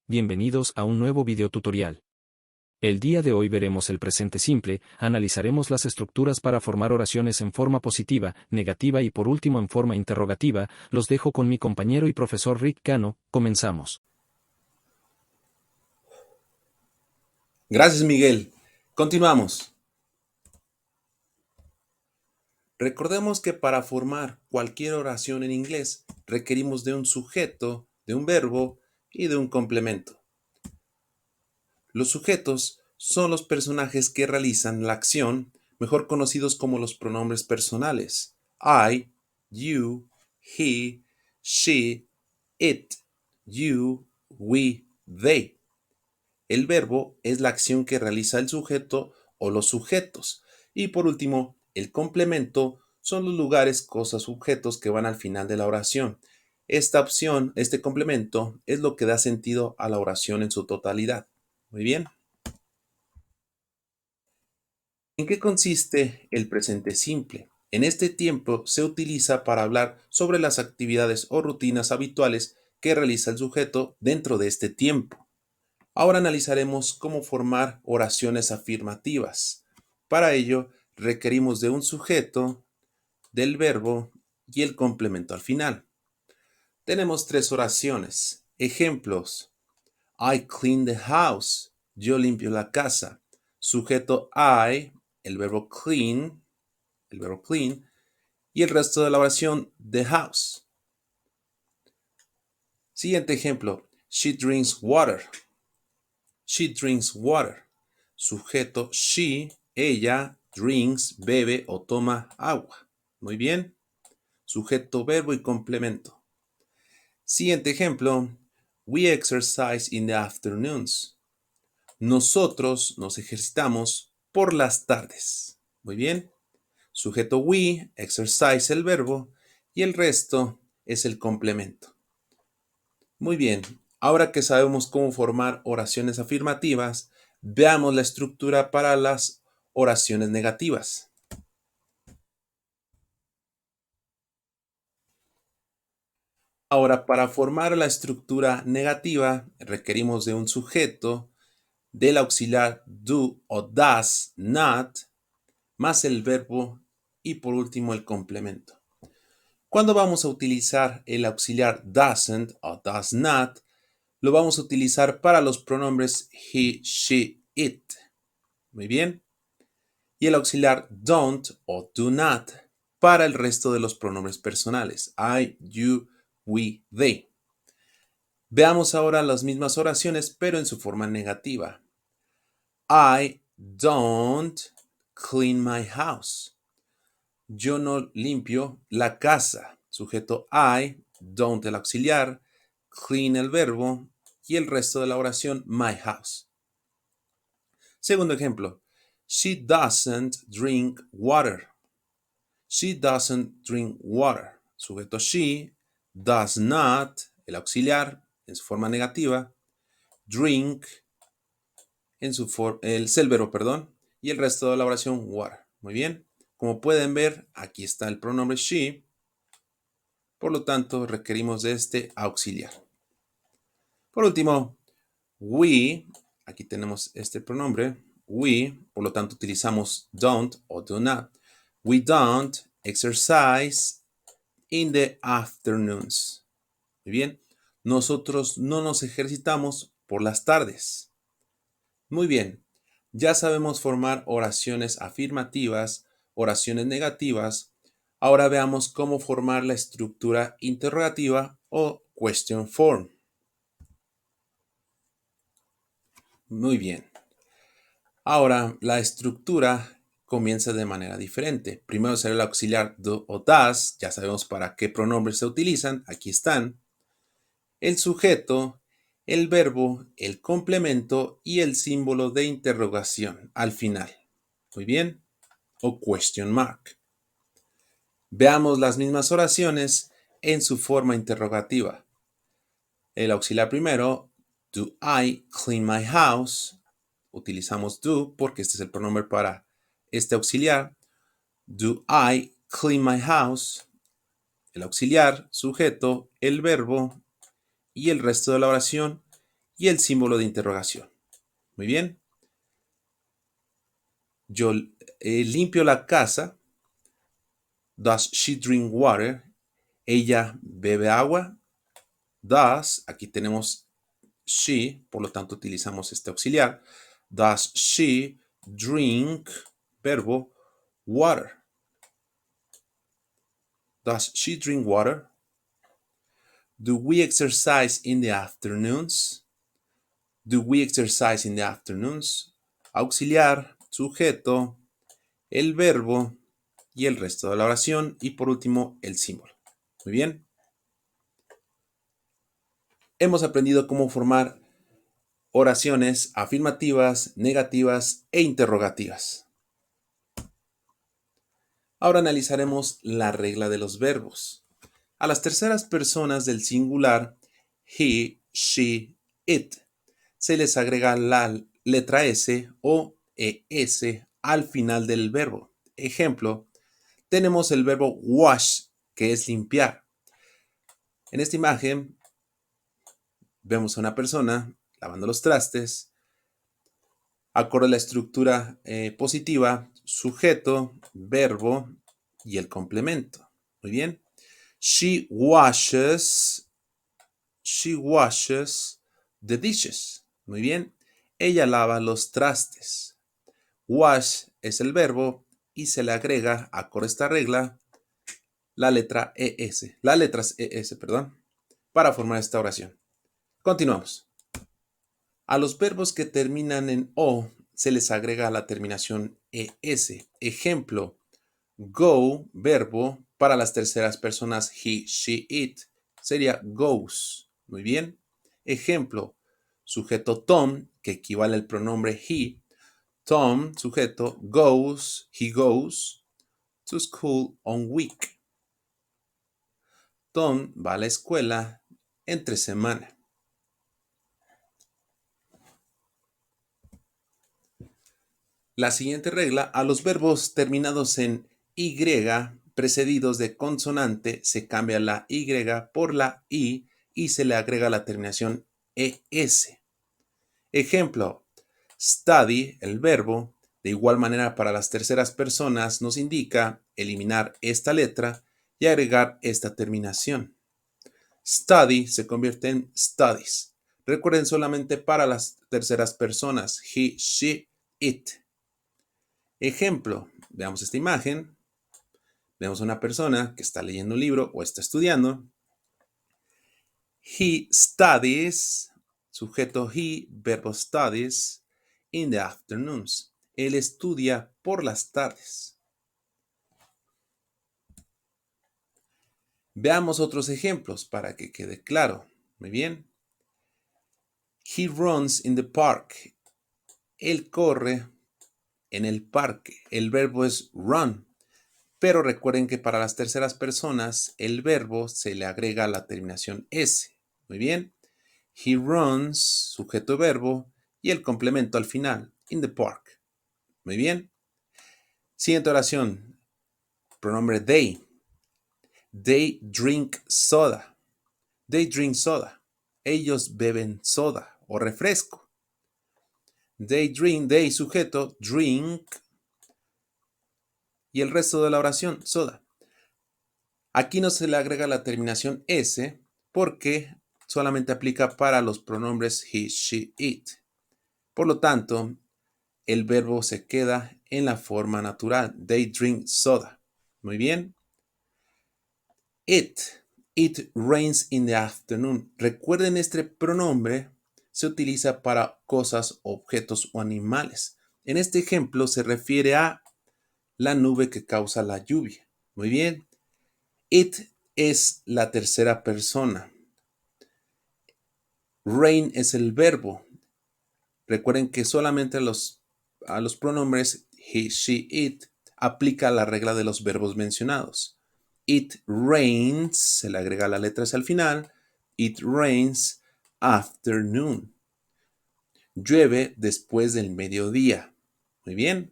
bienvenidos a un nuevo video tutorial. El día de hoy veremos el presente simple, analizaremos las estructuras para formar oraciones en forma positiva, negativa y por último en forma interrogativa. Los dejo con mi compañero y profesor Rick Cano. Comenzamos. Gracias, Miguel. Continuamos. Recordemos que para formar cualquier oración en inglés requerimos de un sujeto, de un verbo y de un complemento. Los sujetos son los personajes que realizan la acción, mejor conocidos como los pronombres personales. I, you, he, she, it, you, we, they. El verbo es la acción que realiza el sujeto o los sujetos. Y por último, el complemento son los lugares, cosas, objetos que van al final de la oración. Esta opción, este complemento, es lo que da sentido a la oración en su totalidad. Muy bien. ¿En qué consiste el presente simple? En este tiempo se utiliza para hablar sobre las actividades o rutinas habituales que realiza el sujeto dentro de este tiempo. Ahora analizaremos cómo formar oraciones afirmativas. Para ello, requerimos de un sujeto, del verbo y el complemento al final. Tenemos tres oraciones. Ejemplos. I clean the house. Yo limpio la casa. Sujeto I, el verbo clean, y el resto de la oración the house. Siguiente ejemplo. She drinks water. She drinks water. Sujeto she, ella, drinks, bebe o toma agua. Muy bien. Sujeto, verbo y complemento. Siguiente ejemplo. We exercise in the afternoons. Nosotros nos ejercitamos por las tardes. Muy bien. Sujeto we, exercise el verbo y el resto es el complemento. Muy bien. Ahora que sabemos cómo formar oraciones afirmativas, veamos la estructura para las oraciones negativas. Ahora, para formar la estructura negativa, requerimos de un sujeto, del auxiliar do o does not, más el verbo y por último el complemento. Cuando vamos a utilizar el auxiliar doesn't o does not, lo vamos a utilizar para los pronombres he, she, it. Muy bien. Y el auxiliar don't o do not para el resto de los pronombres personales. I, you, we, they. Veamos ahora las mismas oraciones, pero en su forma negativa. I don't clean my house. Yo no limpio la casa. Sujeto I, don't el auxiliar, clean el verbo y el resto de la oración my house. Segundo ejemplo. She doesn't drink water. She doesn't drink water. Sujeto she, does not, el auxiliar en su forma negativa, drink en su el verbo, perdón, y el resto de la oración water. Muy bien. Como pueden ver, aquí está el pronombre she. Por lo tanto, requerimos de este auxiliar. Por último, we, aquí tenemos este pronombre, we, por lo tanto utilizamos don't o do not. We don't exercise in the afternoons. Muy bien, nosotros no nos ejercitamos por las tardes. Muy bien, ya sabemos formar oraciones afirmativas, oraciones negativas. Ahora veamos cómo formar la estructura interrogativa o question form. Muy bien. Ahora, la estructura comienza de manera diferente. Primero será el auxiliar do o does. Ya sabemos para qué pronombres se utilizan. Aquí están. El sujeto, el verbo, el complemento y el símbolo de interrogación al final. Muy bien. O question mark. Veamos las mismas oraciones en su forma interrogativa. El auxiliar primero, do I clean my house? Utilizamos do porque este es el pronombre para este auxiliar. Do I clean my house? El auxiliar, sujeto, el verbo y el resto de la oración. y el símbolo de interrogación. Muy bien. Yo limpio la casa. Does she drink water? Ella bebe agua. Does, aquí tenemos she, por lo tanto utilizamos este auxiliar. Does she drink, verbo, water? Does she drink water? Do we exercise in the afternoons? Do we exercise in the afternoons? Auxiliar, sujeto, el verbo y el resto de la oración. Y por último, el símbolo. Muy bien. Hemos aprendido cómo formar oraciones afirmativas, negativas e interrogativas. Ahora analizaremos la regla de los verbos. A las terceras personas del singular, he, she, it, se les agrega la letra S o ES al final del verbo. Ejemplo, tenemos el verbo wash, que es limpiar. En esta imagen vemos a una persona lavando los trastes. Acorde a la estructura positiva, sujeto, verbo y el complemento. Muy bien. She washes the dishes. Muy bien. Ella lava los trastes. Wash es el verbo y se le agrega, acorde a esta regla, las letras ES, para formar esta oración. Continuamos. A los verbos que terminan en O se les agrega la terminación ES. Ejemplo, go, verbo, para las terceras personas he, she, it, sería goes. Muy bien. Ejemplo, sujeto Tom, que equivale al pronombre he. Tom, sujeto, he goes to school on week. Tom va a la escuela entre semana. La siguiente regla, a los verbos terminados en Y precedidos de consonante se cambia la Y por la I y se le agrega la terminación ES. Ejemplo, study, el verbo, de igual manera para las terceras personas nos indica eliminar esta letra y agregar esta terminación. Study se convierte en studies. Recuerden solamente para las terceras personas, he, she, it. Ejemplo, veamos esta imagen. Vemos a una persona que está leyendo un libro o está estudiando. He studies, sujeto he, verbo studies, in the afternoons. Él estudia por las tardes. Veamos otros ejemplos para que quede claro. Muy bien. He runs in the park. Él corre en el parque. El verbo es run. Pero recuerden que para las terceras personas el verbo se le agrega la terminación S. Muy bien. He runs, sujeto verbo, y el complemento al final, in the park. Muy bien. Siguiente oración. Pronombre they. They drink soda. They drink soda. Ellos beben soda o refresco. They drink, they sujeto, drink, y el resto de la oración, soda. Aquí no se le agrega la terminación S porque solamente aplica para los pronombres he, she, it. Por lo tanto, el verbo se queda en la forma natural. They drink soda. Muy bien. It. It rains in the afternoon. Recuerden, este pronombre se utiliza para cosas, objetos o animales. En este ejemplo se refiere a la nube que causa la lluvia. Muy bien. It es la tercera persona. Rain es el verbo. Recuerden que solamente a los pronombres he, she, it aplica la regla de los verbos mencionados. It rains, se le agrega la letra S al final. It rains afternoon. Llueve después del mediodía. Muy bien.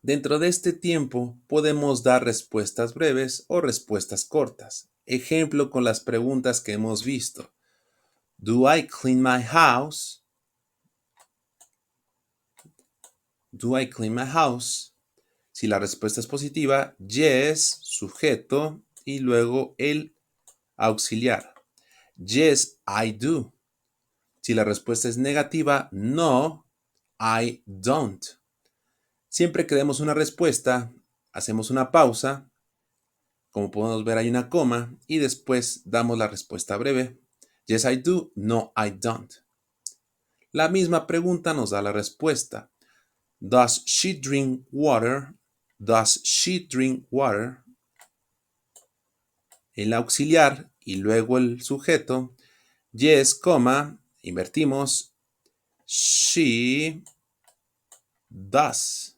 Dentro de este tiempo podemos dar respuestas breves o respuestas cortas. Ejemplo con las preguntas que hemos visto. Do I clean my house? Do I clean my house? Si la respuesta es positiva, yes, sujeto, y luego el auxiliar. Yes, I do. Si la respuesta es negativa, no, I don't. Siempre que demos una respuesta, hacemos una pausa. Como podemos ver, hay una coma y después damos la respuesta breve. Yes, I do. No, I don't. La misma pregunta nos da la respuesta. Does she drink water? Does she drink water? El auxiliar y luego el sujeto. Yes, coma, invertimos. She does.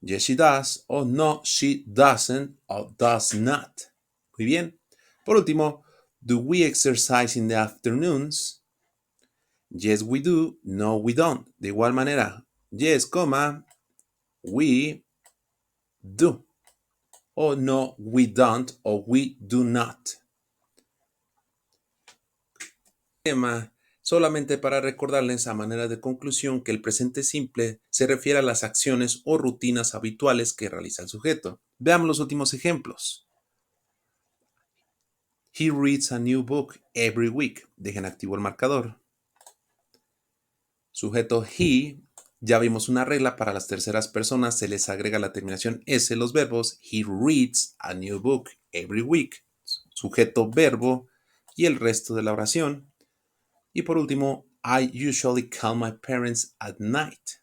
Yes, she does. O no, she doesn't o does not. Muy bien. Por último, do we exercise in the afternoons? Yes, we do. No, we don't. De igual manera, yes, coma, we do. O no, we don't o we do not. Tema solamente para recordarles a manera de conclusión que el presente simple se refiere a las acciones o rutinas habituales que realiza el sujeto. Veamos los últimos ejemplos. He reads a new book every week. Dejen activo el marcador. Sujeto he. Ya vimos una regla para las terceras personas. Se les agrega la terminación S en los verbos. He reads a new book every week. Sujeto verbo y el resto de la oración. Y por último, I usually call my parents at night.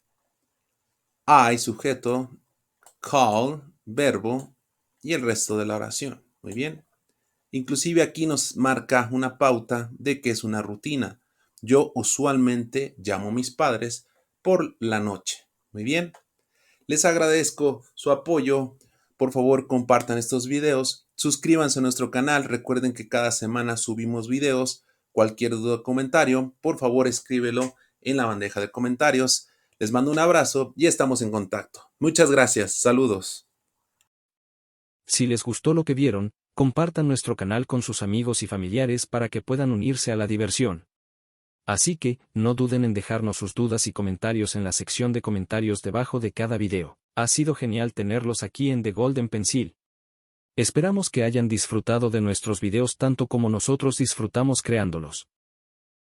I, sujeto, call, verbo y el resto de la oración. Muy bien. Inclusive aquí nos marca una pauta de que es una rutina. Yo usualmente llamo a mis padres por la noche. Muy bien. Les agradezco su apoyo. Por favor, compartan estos videos. Suscríbanse a nuestro canal. Recuerden que cada semana subimos videos. Cualquier duda o comentario, por favor escríbelo en la bandeja de comentarios. Les mando un abrazo y estamos en contacto. Muchas gracias. Saludos. Si les gustó lo que vieron, compartan nuestro canal con sus amigos y familiares para que puedan unirse a la diversión. Así que, no duden en dejarnos sus dudas y comentarios en la sección de comentarios debajo de cada video. Ha sido genial tenerlos aquí en The Golden Pencil. Esperamos que hayan disfrutado de nuestros videos tanto como nosotros disfrutamos creándolos.